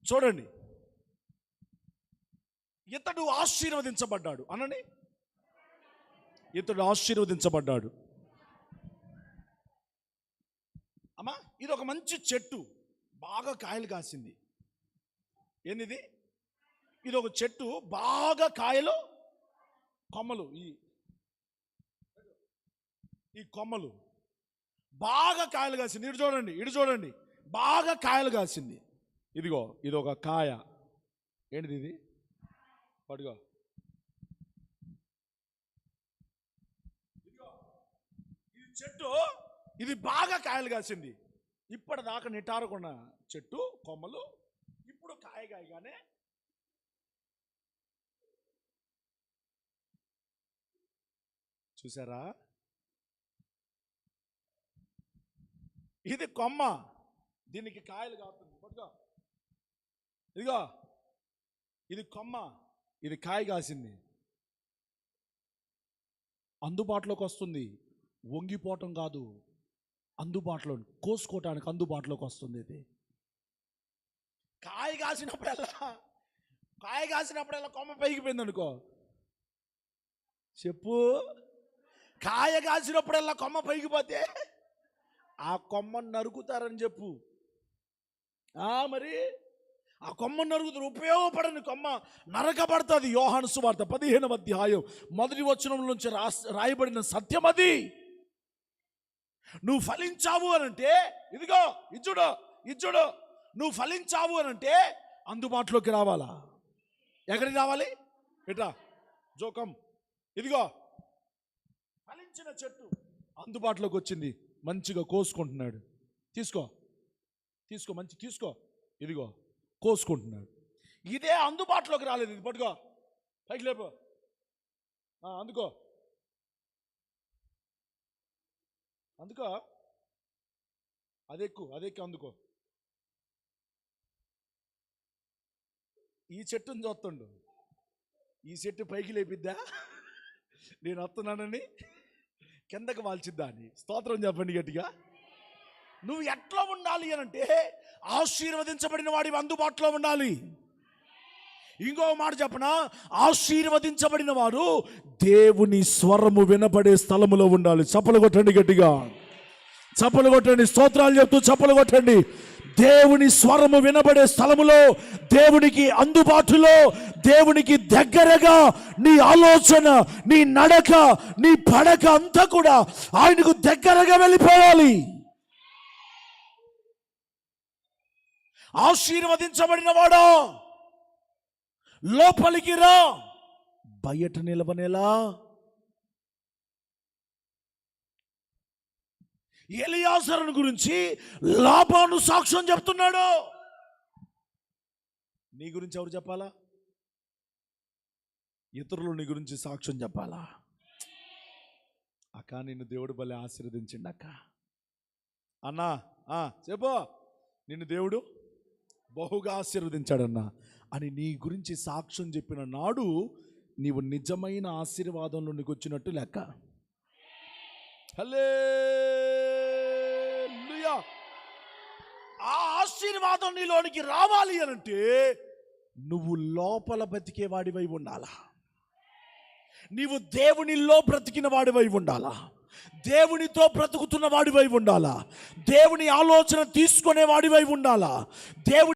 చూడండి, ఇతడు ఆశీర్వదించబడ్డాడు అనండి. ఇతడు ఆశీర్వదించబడ్డాడు. అమ్మా, ఇది ఒక మంచి చెట్టు, బాగా కాయలు కాసింది. ఏంది? ఇది ఒక చెట్టు, బాగా కాయలు, కొమ్మలు, ఈ కొమ్మలు బాగా కాయలు కాసింది. ఇటు చూడండి, బాగా కాయలు కాసింది. ఇదిగో, ఇది ఒక కాయ. ఏంటిది ఇది? పడుగో, ఇది చెట్టు, ఇది బాగా కాయలు కాసింది. ఇప్పటిదాకా నిటారుకున్న చెట్టు కొమ్మలు ఇప్పుడు కాయగానే చూసారా? ఇది కొమ్మ, దీనికి కాయలు కాస్తుంది. పట్టుకో, ఇదిగో, ఇది కొమ్మ, ఇది కాయ కాసింది. అందుబాటులోకి వస్తుంది, వంగిపోవటం కాదు, అందుబాటులో కోసుకోవటానికి అందుబాటులోకి వస్తుంది. ఇది కాయ కాసినప్పుడల్లా కొమ్మ పైకిపోయింది అనుకో, చెప్పు. కాయ కాసినప్పుడల్లా కొమ్మ పైకిపోతే ఆ కొమ్మను నరుకుతారని చెప్పు. మరి ఆ కొమ్మను నరుగుతారు, ఉపయోగపడని కొమ్మ నరకబడుతుంది. యోహాను సువార్త 15వ అధ్యాయం 1వ వచనం నుంచి రాయబడిన సత్యం అది. నువ్వు ఫలించావు అనంటే, ఇదిగో ఇచ్చుడు, నువ్వు ఫలించావు అనంటే అందుబాటులోకి రావాలా? ఎక్కడికి రావాలి? ఎట్లా? జోకం. ఇదిగో, ఫలించిన చెట్టు అందుబాటులోకి వచ్చింది, మంచిగా కోసుకుంటున్నాడు. తీసుకో, మంచి తీసుకో. ఇదిగో, కోసుకుంటున్నాడు. ఇదే అందుబాటులోకి రాలేదు. ఇది పట్టుకో, పైకి లేపు, అందుకో, అదెక్కు, అందుకో. ఈ చెట్టును చూస్తుండు, ఈ చెట్టు పైకి లేపిద్దా, నేను వస్తున్నానని కిందకి వాల్చిద్దా అని. స్తోత్రం చెప్పండి గట్టిగా. నువ్వు ఎట్లా ఉండాలి అనంటే, ఆశీర్వదించబడిన వాడి అందుబాటులో ఉండాలి. ఇంకో మాట చెప్పనా, ఆశీర్వదించబడిన వారు దేవుని స్వరము వినపడే స్థలములో ఉండాలి. చప్పలు కొట్టండి గట్టిగా, చప్పలు కొట్టండి. స్తోత్రాలు చెప్తూ చప్పలు కొట్టండి. దేవుని స్వరము వినబడే స్థలములో, దేవునికి అందుబాటులో, దేవునికి దగ్గరగా నీ ఆలోచన, నీ నడక, నీ పడక అంతా కూడా ఆయనకు దగ్గరగా వెళ్ళిపోవాలి. ఆశీర్వదించబడిన వాడా, లోపలికి రా, బయట నిలవనేలా. ఎలియాజరుని గురించి లాబాను సాక్ష్యం చెప్తున్నాడు. నీ గురించి ఎవరు చెప్పాలా? ఇతరులు నీ గురించి సాక్ష్యం చెప్పాలా? అక్క, నిన్ను దేవుడు భలే ఆశీర్వదించిండు అక్క. అన్నా చెప్పు, నిన్ను దేవుడు బహుగా ఆశీర్వదించాడన్నా అని నీ గురించి సాక్ష్యం చెప్పిన నాడు నీవు నిజమైన ఆశీర్వాదంలో నీకు వచ్చినట్టు లెక్క. హల్లెలూయా. ఆ ఆశీర్వాదం నీలోనికి రావాలి అనంటే నువ్వు లోపల బ్రతికే వాడివై ఉండాలా. నీవు దేవునిలో బ్రతికిన వాడివై ఉండాలా. దేవునితో బ్రతుకుతున్న వాడివై ఉండాలా. దేవుని ఆలోచన తీసుకునే వాడివై ఉండాలా. దేవుని